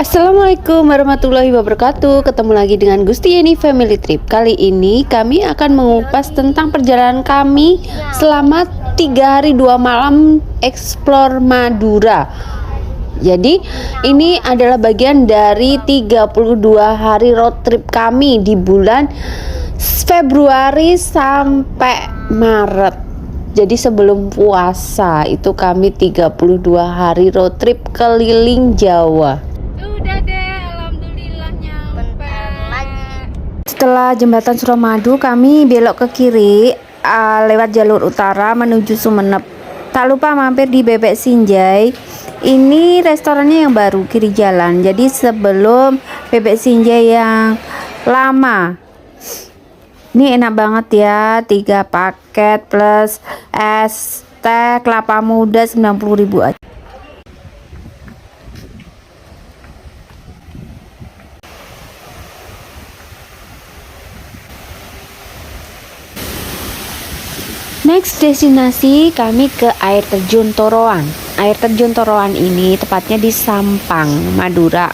Assalamualaikum warahmatullahi wabarakatuh. Ketemu lagi dengan Gusti Yeni Family Trip. Kali ini kami akan mengupas tentang perjalanan kami selama 3 hari 2 malam explore Madura. Jadi ini adalah bagian dari 32 hari road trip kami di bulan Februari sampai Maret. Jadi sebelum puasa itu kami 32 hari road trip keliling Jawa. Udah deh, alhamdulillah nyampe. Setelah jembatan Suramadu kami belok ke kiri lewat jalur utara menuju Sumeneb. Tak lupa mampir di Bebek Sinjai. Ini restorannya yang baru kiri jalan. Jadi sebelum Bebek Sinjai yang lama. Ini enak banget ya, 3 paket plus es teh kelapa muda 90.000 aja. Next destinasi kami ke air terjun Toroan. Air terjun Toroan ini tepatnya di Sampang, Madura.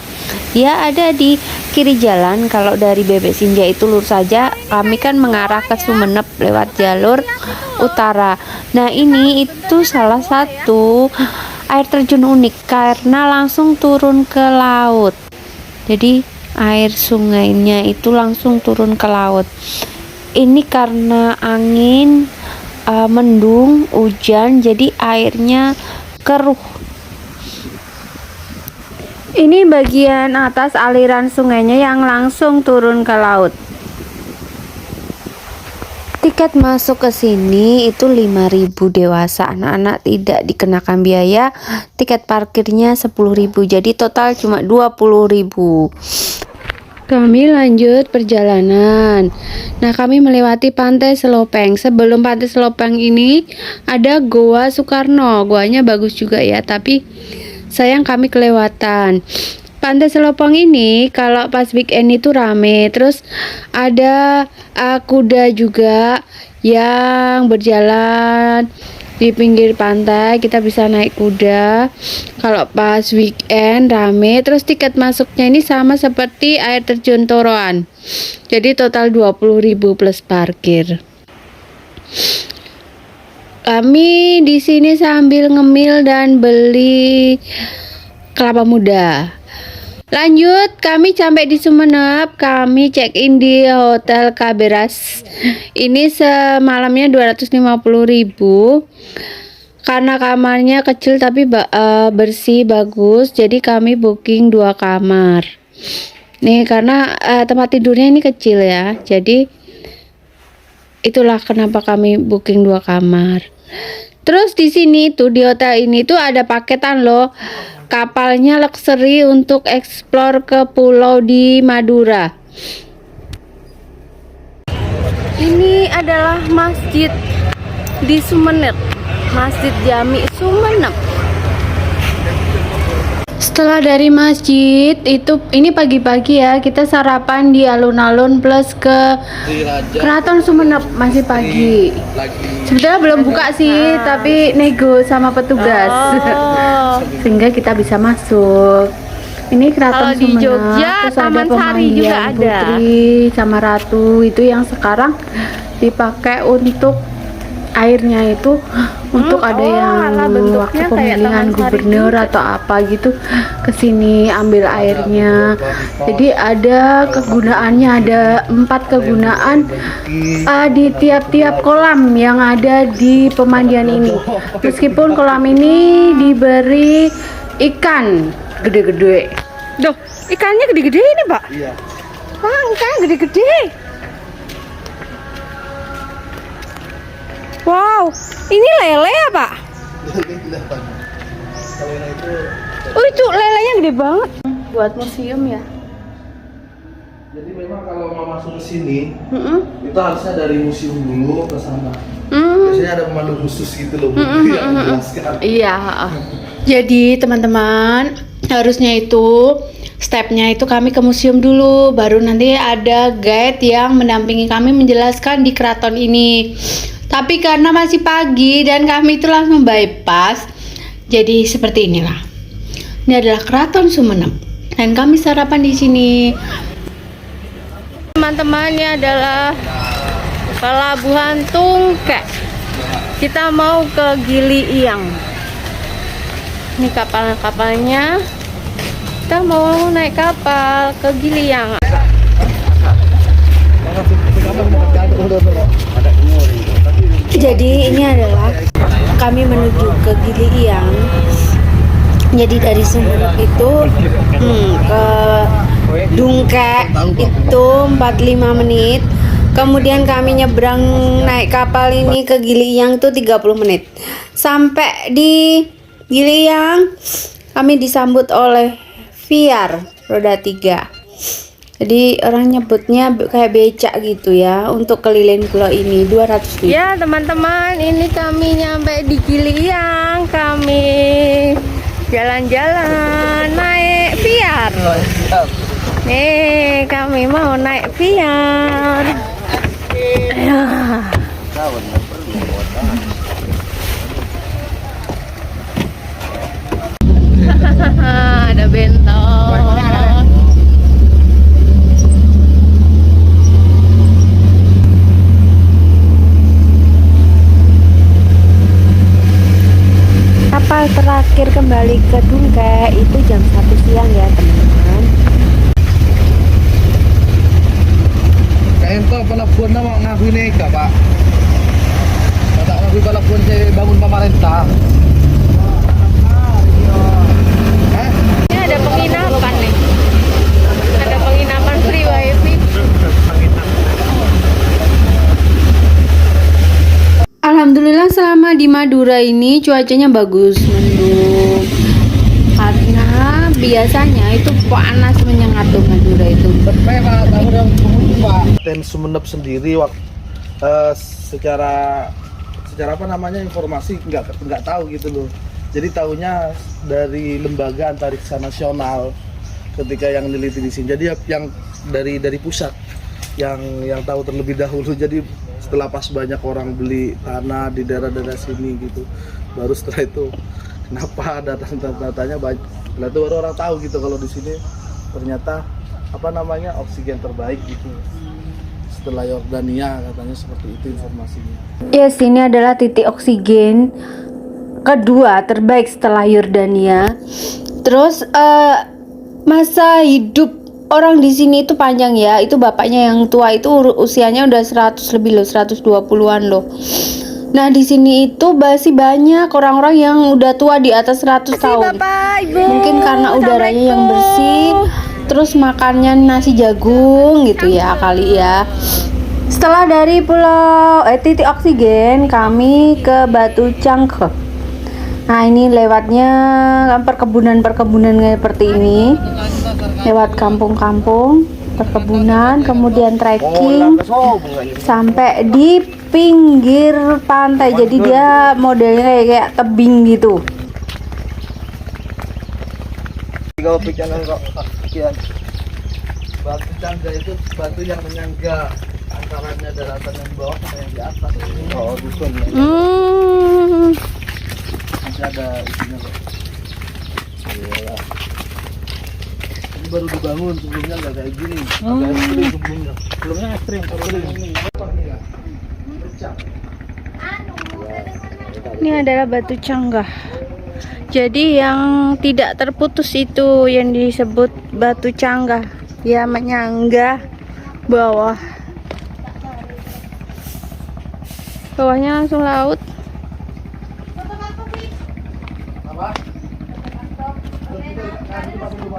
Dia ada di kiri jalan. Kalau dari Bebek Sinjai itu lurus saja. Kami kan mengarah ke Sumeneb lewat jalur utara. Nah ini itu salah satu air terjun unik karena langsung turun ke laut. Jadi air sungainya itu langsung turun ke laut. Ini karena angin mendung, hujan, jadi airnya keruh. Ini bagian atas aliran sungainya yang langsung turun ke laut. Tiket masuk ke sini itu 5.000 dewasa, anak-anak tidak dikenakan biaya. Tiket parkirnya 10.000, jadi total cuma 20.000. Kami lanjut perjalanan. Nah, kami melewati Pantai Selopeng. Sebelum Pantai Selopeng ini ada Goa Soekarno. Goanya bagus juga ya, tapi sayang kami kelewatan. Pantai Selopeng ini kalau pas weekend itu rame. Terus ada kuda juga yang berjalan di pinggir pantai, kita bisa naik kuda. Kalau pas weekend rame. Terus tiket masuknya ini sama seperti air terjun Toroan. Jadi total 20.000 plus parkir. Kami di sini sambil ngemil dan beli kelapa muda. Lanjut, kami sampai di Sumeneb. Kami check in di Hotel Kaberas. Ini semalamnya 250.000. Karena kamarnya kecil tapi bersih bagus, jadi kami booking 2 kamar. Nih karena tempat tidurnya ini kecil ya, jadi itulah kenapa kami booking 2 kamar. Terus di sini tuh di hotel ini tuh ada paketan loh. Kapalnya luxury untuk explore ke pulau di Madura. Ini adalah masjid di Sumeneb, Masjid Jami Sumeneb. Setelah dari masjid itu, ini pagi-pagi ya, kita sarapan di alun-alun plus ke Keraton Sumeneb, masih pagi. Sebenarnya belum buka sih, tapi nego sama petugas sehingga kita bisa masuk. Ini Keraton Kalau di Sumeneb, Jogja, terus Taman ada Sari juga ada. Putri sama Ratu itu yang sekarang dipakai untuk airnya itu untuk ada yang waktu pemilihan gubernur atau apa gitu kesini ambil airnya. Jadi ada kegunaannya, ada 4 kegunaan di tiap-tiap kolam yang ada di pemandian ini. Meskipun kolam ini diberi ikan gede-gede. Duh, ikannya gede-gede ini, Pak. Iya. Wah, ikannya gede-gede. Wow, ini lele ya, Pak? Kalau yang itu Oh, itu lelenya gede banget. Buat museum ya? jadi memang kalau mau masuk ke sini itu harusnya dari museum dulu ke sana. Biasanya ada pemandu khusus gitu loh, yang menjelaskan. Iya. Jadi teman-teman harusnya itu stepnya itu kami ke museum dulu, baru nanti ada guide yang mendampingi kami menjelaskan di keraton ini. Tapi karena masih pagi dan kami itu langsung bypass, jadi seperti inilah. Ini adalah Keraton Sumeneb. Dan kami sarapan di sini. Teman-teman, ini adalah Pelabuhan Tungkek. Kita mau ke Gili Iyang. Ini kapal-kapalnya. Kita mau naik kapal ke Gili Iyang. Jadi ini adalah kami menuju ke Gili Iyang. Jadi dari Sumenep itu ke Dungkek itu 45 menit. Kemudian kami nyebrang naik kapal ini ke Gili Iyang itu 30 menit. Sampai di Gili Iyang kami disambut oleh VR roda 3. Jadi orang nyebutnya kayak becak gitu ya untuk keliling pulau ini 200.000. Ya teman-teman, ini kami nyampe di Gili Iyang. Kami jalan-jalan naik VR. Nih kami mau naik VR. Ada bentong. Kapal terakhir kembali ke Dungkek itu jam 1 siang ya teman-teman. Kayak pelabuhan nama ngaku ini enggak Pak? Kata ngaku pelabuhan saya bangun pemerintah. Ini ada penginapan nih. Ada penginapan free wifi. Alhamdulillah selama di Madura ini cuacanya bagus, mendung. Karena biasanya itu panas menyengat tuh Madura itu. Dan Sumenep sendiri secara apa namanya informasi nggak tahu gitu loh. Jadi tahunya dari lembaga antariksa nasional ketika yang neliti di sini. Jadi yang dari pusat yang tahu terlebih dahulu. Jadi setelah pas banyak orang beli tanah di daerah-daerah sini gitu, baru setelah itu kenapa datanya banyak. Setelah itu baru orang tahu gitu kalau di sini ternyata apa namanya oksigen terbaik gitu. Setelah Yordania katanya seperti itu informasinya. Yes, ini adalah titik oksigen kedua terbaik setelah Yordania. Terus masa hidup orang di sini itu panjang ya. Itu bapaknya yang tua itu usianya udah 100 lebih loh, 120-an loh. Nah, di sini itu masih banyak orang-orang yang udah tua di atas 100 tahun. Bapak, Ibu. Mungkin karena udaranya yang bersih, terus makannya nasi jagung gitu ya kali ya. Setelah dari titik oksigen, kami ke Batu Cangkeh. Nah, ini lewatnya perkebunan-perkebunan seperti ini. Lewat kampung-kampung, perkebunan, kemudian trekking sampai di pinggir pantai. Jadi dia modelnya kayak tebing gitu. Batu Cangkeh itu batu yang menyangga antaranya daratan yang bawah sama yang di atas. Oh, dusun ya. Masih ada isinya kok. Iya. Ini baru dibangun, sebelumnya nggak kayak gini. Agak ekstrim sebelumnya. Sebelumnya ekstrim. Ini adalah Batu Cangkeh. Jadi yang tidak terputus itu yang disebut Batu Cangkeh. Dia menyangga bawah. Bawahnya langsung laut.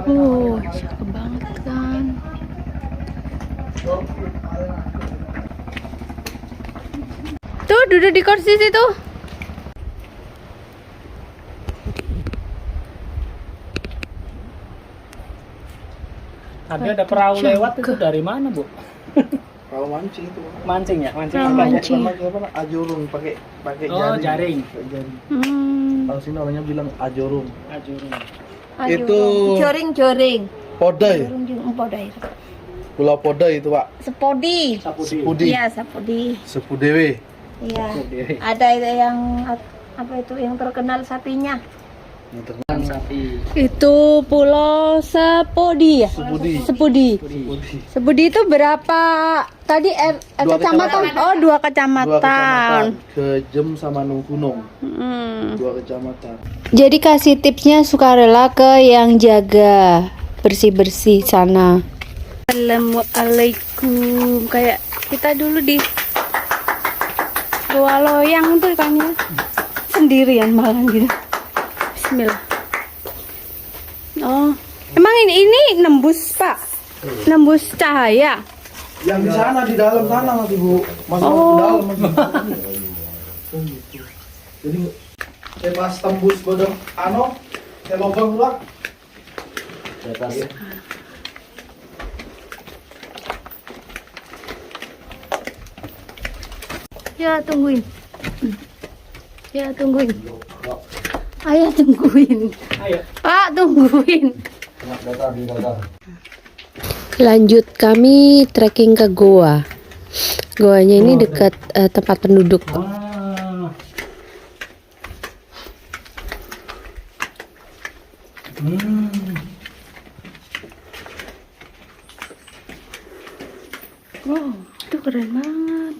Cakep banget kan. Tuh duduk di kursi situ. Tadi ada perahu lewat itu dari mana, Bu? Perahu mancing itu. Mancing ya, mancing Perahu apa ya? mancing. Apa? Ajurung pakai Oh, jaring. Jaring. Hmm. Kalau sini orangnya bilang ajurung. Ajurung. Itu Joring-joring. Podai. Podai. Pulau Podai itu, Pak. Sepodi. Sepudi. Iya, sepodi. Sepudewe. Iya. Ada itu yang apa itu yang terkenal sapinya. sapi. Itu Pulau Sepudi ya? Sepudi. Sepudi. Sepudi itu berapa? Tadi Dua kecamatan? kecamatan. Oh, 2 2 kecamatan. kecamatan. Kejem sama Nunggunung. Hmm. 2 kecamatan. Jadi kasih tipsnya sukarela ke yang jaga bersih-bersih sana. Assalamualaikum. Kayak kita dulu di Goa Loyang tuh kan ya. Sendirian malah gitu. Bismillah. Oh, emang ini nembus, Pak? Nembus cahaya. Yang di sana di dalam sana Mas Ibu. Masuk ke dalam Mas Ibu. Oh, gitu. Jadi pas tembus bodong ke lubang luar. Ya, tungguin. Ya, tungguin. Ayo tungguin. Ayo. Pak, tungguin. Lanjut kami trekking ke goa. Goanya ini dekat tempat penduduk. Wah. Hmm. Wow, itu keren banget.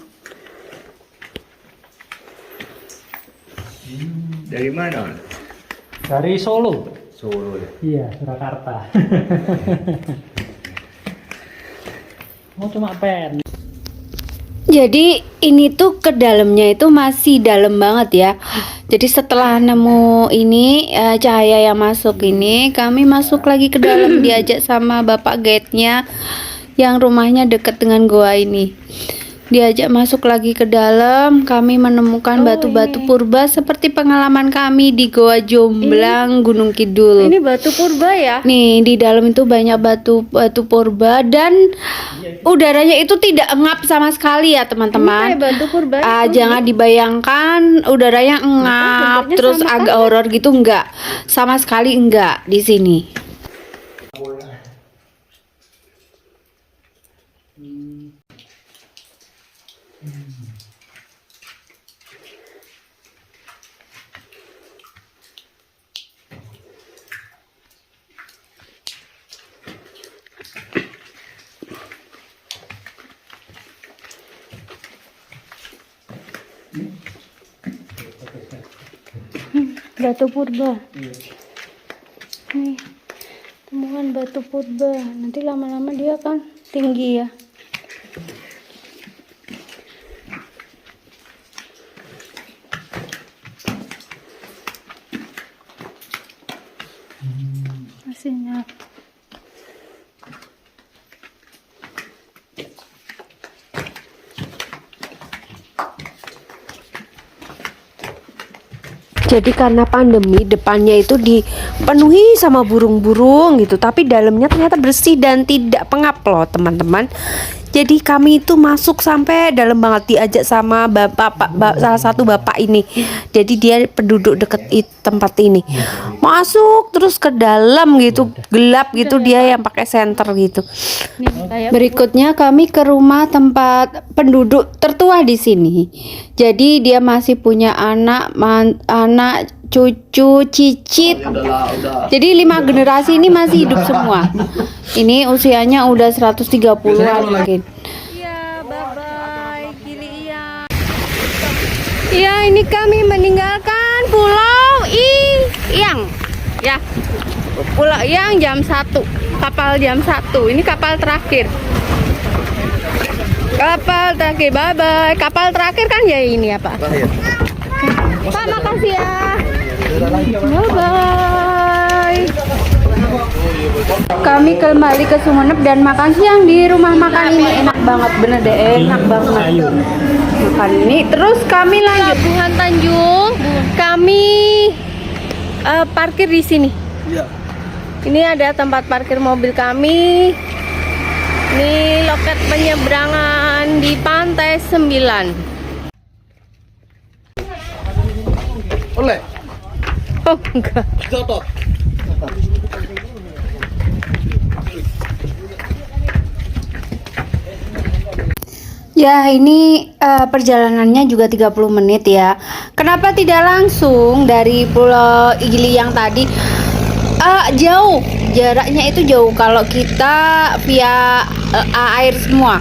Dari mana? Dari Solo. Solo ya. Iya, Surakarta. Oh, cuma pen. Jadi ini tuh ke dalamnya itu masih dalam banget ya. Jadi setelah nemu ini cahaya yang masuk ini, kami masuk lagi ke dalam diajak sama bapak guide-nya yang rumahnya dekat dengan goa ini. Diajak masuk lagi ke dalam, kami menemukan batu-batu purba seperti pengalaman kami di Goa Jomblang, Gunung Kidul. Ini batu purba ya? Nih, di dalam itu banyak batu purba dan udaranya itu tidak engap sama sekali ya, teman-teman. Kayak batu purba itu. Jangan dibayangkan udaranya engap bentuknya terus sama agak horor gitu, enggak. Sama sekali enggak di sini. Batu purba. Nih, temukan batu purba. Nanti lama-lama dia kan tinggi ya. Masih nyala. Jadi karena pandemi depannya itu dipenuhi sama burung-burung gitu, tapi dalamnya ternyata bersih dan tidak pengap loh teman-teman. Jadi kami itu masuk sampai dalam banget, diajak sama salah satu bapak ini. Jadi dia penduduk deket tempat ini. Masuk terus ke dalam gitu, gelap gitu, dia yang pakai senter gitu. Nih, kayak Berikutnya kami ke rumah tempat penduduk tertua di sini. Jadi dia masih punya anak, cucu, cicit. Jadi 5 generasi ini masih hidup semua. Ini usianya udah 130-an mungkin. Iya, bye-bye, Gili iya. Iya, ini kami meninggalkan Pulau Iyang. Ya. Pulau Iyang jam 1. Kapal jam 1. Ini kapal terakhir. Kapal terakhir, bye-bye. Kapal terakhir kan ya ini ya, Pak? Pak, makasih ya. Bye-bye. Kami kembali ke Sumenep dan makan siang di rumah makan ini. Enak banget, bener deh, enak banget makan ini. Terus kami lanjut Pelabuhan Tanjung. Kami parkir di sini. Iya. Ini ada tempat parkir mobil kami. Ini loket penyeberangan di Pantai 9. Oleh. Oh enggak. Jotot. Ya, ini perjalanannya juga 30 menit ya. Kenapa tidak langsung dari Pulau Gili yang tadi? Jauh, jaraknya itu jauh. Kalau kita via air semua,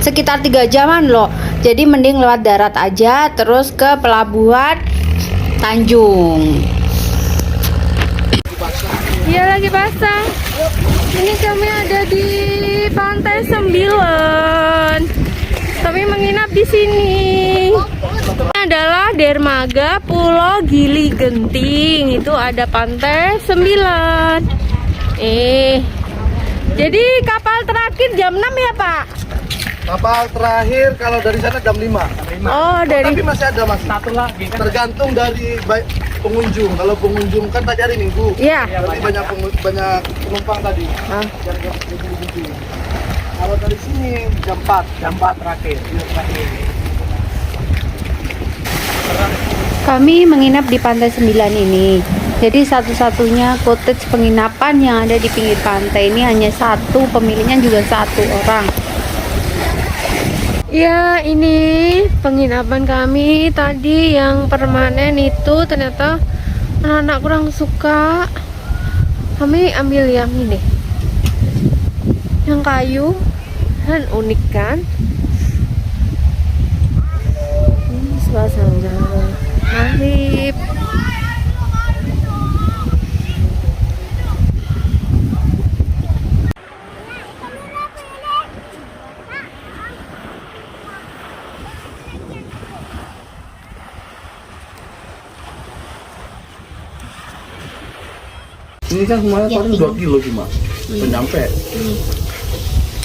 sekitar 3 jaman loh. Jadi mending lewat darat aja, terus ke pelabuhan Tanjung. Iya lagi basah. Ini kami ada di Pantai 9. Kami menginap di sini. Ini adalah dermaga Pulau Gili Genting. Itu ada Pantai 9. Jadi kapal terakhir jam 6 ya, Pak? Kapal terakhir kalau dari sana jam 5. Oh, dari Tapi masih ada masih. Satu lagi kan. Tergantung dari pengunjung. Kalau pengunjung kan tadi hari Minggu. Iya. Berarti banyak penumpang tadi. Ah. Kalau dari sini jam 4. Jam 4 terakhir. Kami menginap di Pantai 9 ini. Jadi satu-satunya cottage penginapan yang ada di pinggir pantai ini hanya satu, pemiliknya juga satu orang. Ya, ini penginapan kami tadi yang permanen itu ternyata anak-anak kurang suka. Kami ambil yang ini, yang kayu, kan unik kan? Ini suasana maghrib. Ini kan semuanya paling 2 kilo cuma. Nyampe.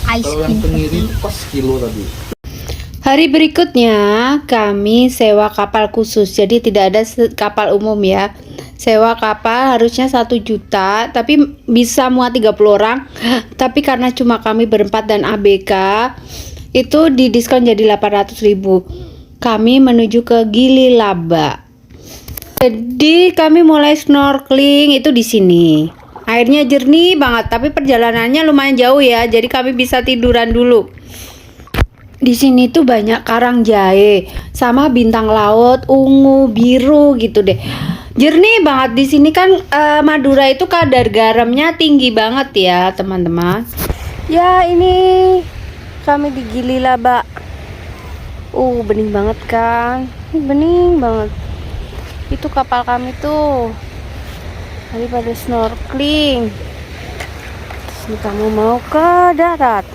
Kalau yang tenggiri itu pas kilo tadi. Hari berikutnya kami sewa kapal khusus, jadi tidak ada kapal umum ya. Sewa kapal harusnya 1 juta, tapi bisa muat 30 orang. Tapi karena cuma kami berempat dan ABK, itu didiskon jadi 800.000. Kami menuju ke Gili Laba. Jadi kami mulai snorkeling itu di sini. Airnya jernih banget, tapi perjalanannya lumayan jauh ya. Jadi kami bisa tiduran dulu. Di sini tuh banyak karang jahe sama bintang laut ungu biru gitu deh. Jernih banget di sini kan. Madura itu kadar garamnya tinggi banget ya teman-teman. Ya, ini kami di Gili Laba. Bening banget kan? Bening banget. Itu kapal kami tuh. Tadi pada snorkeling. Terus kamu mau ke darat.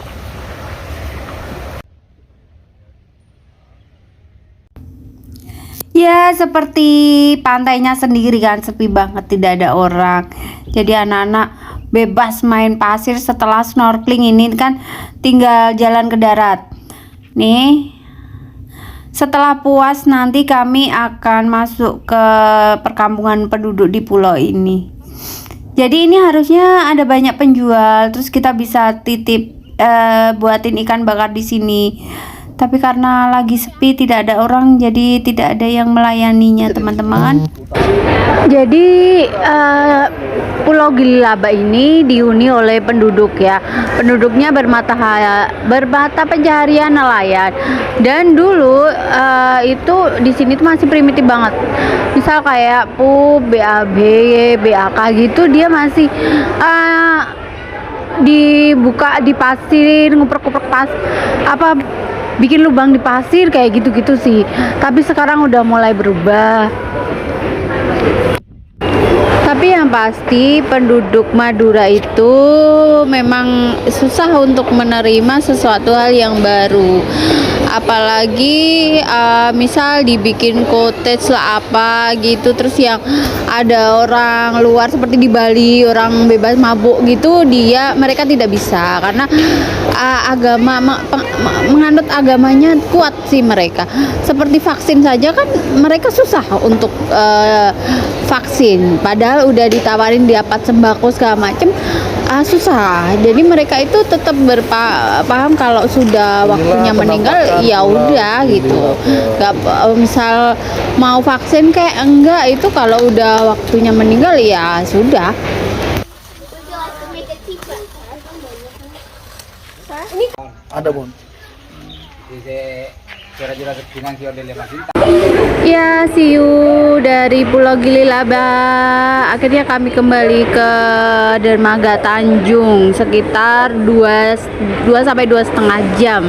Ya seperti pantainya sendiri kan, sepi banget, tidak ada orang. Jadi anak-anak bebas main pasir. Setelah snorkeling ini kan tinggal jalan ke darat. Nih, setelah puas nanti kami akan masuk ke perkampungan penduduk di pulau ini. Jadi ini harusnya ada banyak penjual, terus kita bisa titip buatin ikan bakar di sini. Tapi karena lagi sepi, tidak ada orang, jadi tidak ada yang melayaninya teman-teman. Jadi Pulau Gili Laba ini dihuni oleh penduduk ya. Penduduknya bermata pencaharian nelayan. Dan dulu itu di sini tuh masih primitif banget. Misal kayak PUB, BAB, BAK gitu, dia masih dibuka di pasir, nguprek-nguprek bikin lubang di pasir kayak gitu-gitu sih. Tapi sekarang udah mulai berubah. Tapi yang pasti penduduk Madura itu memang susah untuk menerima sesuatu hal yang baru. Apalagi misal dibikin cottage lah apa gitu, terus yang ada orang luar seperti di Bali, orang bebas mabuk gitu, mereka tidak bisa karena menganut agamanya kuat sih mereka. Seperti vaksin saja kan mereka susah untuk vaksin, padahal udah ditawarin dapat sembako segala macem, susah. Jadi mereka itu tetap berpaham kalau sudah waktunya meninggal ya udah gitu. Gak, misal mau vaksin kayak enggak, itu kalau udah waktunya meninggal ya sudah. Ada Bon. Ya, see you dari Pulau Gili Laba. Akhirnya kami kembali ke Dermaga Tanjung sekitar 2 sampai 2,5 jam.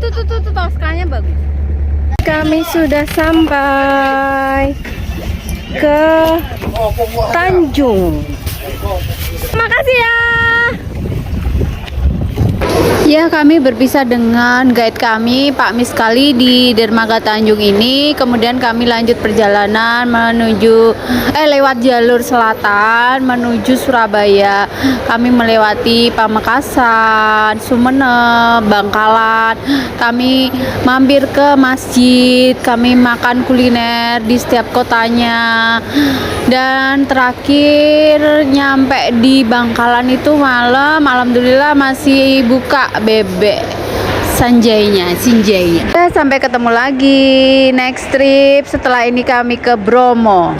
Tuh, Toskanya bagus. Kami sudah sampai ke Tanjung. Makasih ya. Ya, kami berpisah dengan guide kami, Pak Miskali di Dermaga Tanjung ini. Kemudian kami lanjut perjalanan menuju lewat jalur selatan menuju Surabaya. Kami melewati Pamekasan, Sumeneb, Bangkalan. Kami mampir ke masjid, kami makan kuliner di setiap kotanya. Dan terakhir nyampe di Bangkalan itu malam, alhamdulillah masih buka bebek Sinjainya. Sampai ketemu lagi next trip. Setelah ini kami ke Bromo.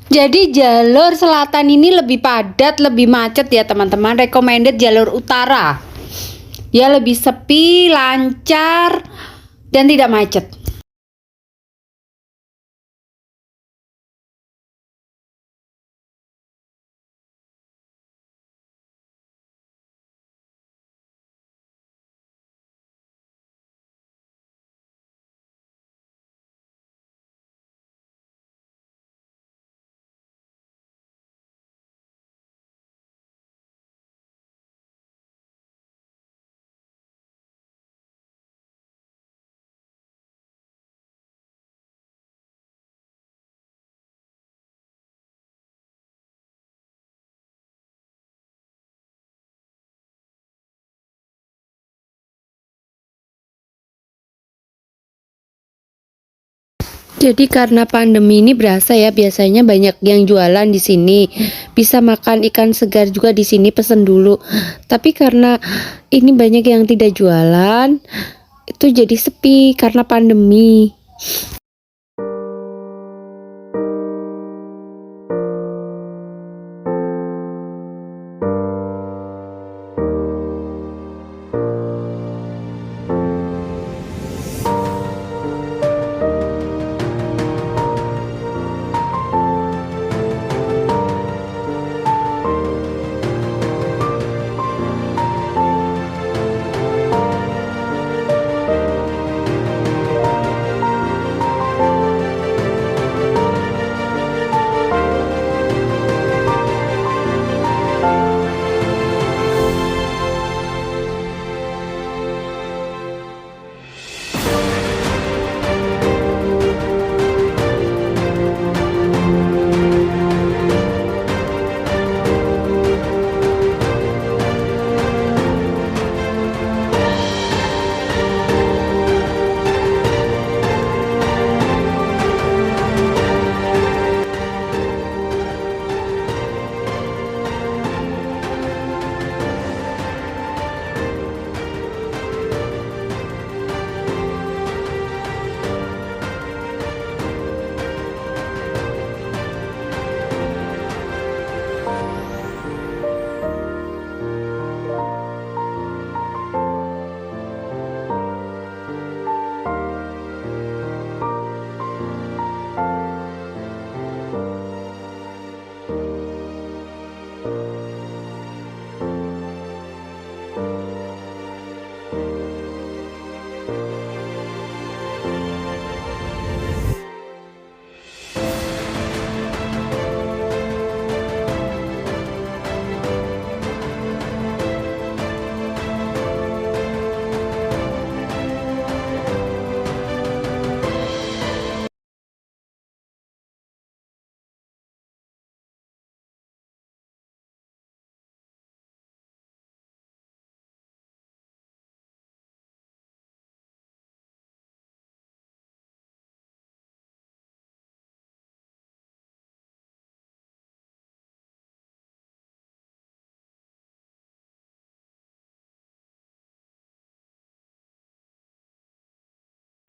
Jadi jalur selatan ini lebih padat, lebih macet ya teman-teman. Recommended jalur utara. Ya lebih sepi, lancar, dan tidak macet. Jadi karena pandemi ini berasa ya, biasanya banyak yang jualan di sini. Bisa makan ikan segar juga di sini, pesen dulu. Tapi karena ini banyak yang tidak jualan, itu jadi sepi karena pandemi.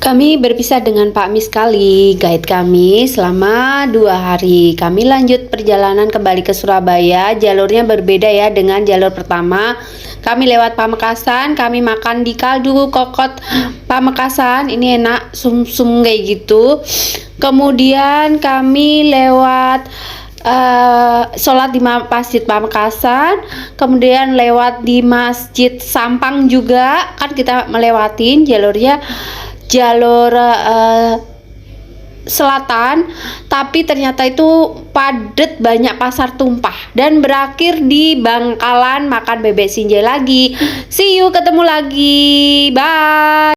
Kami berpisah dengan Pak Mis kali, guide kami selama 2 hari. Kami lanjut perjalanan kembali ke Surabaya. Jalurnya berbeda ya dengan jalur pertama. Kami lewat Pamekasan, kami makan di kaldu kokot Pamekasan. Ini enak, sum-sum kayak gitu. Kemudian kami lewat sholat di Masjid Pamekasan, kemudian lewat di Masjid Sampang juga, kan kita melewatin jalurnya jalur selatan, tapi ternyata itu padet, banyak pasar tumpah, dan berakhir di Bangkalan makan bebek sinjai lagi. See you, ketemu lagi, bye.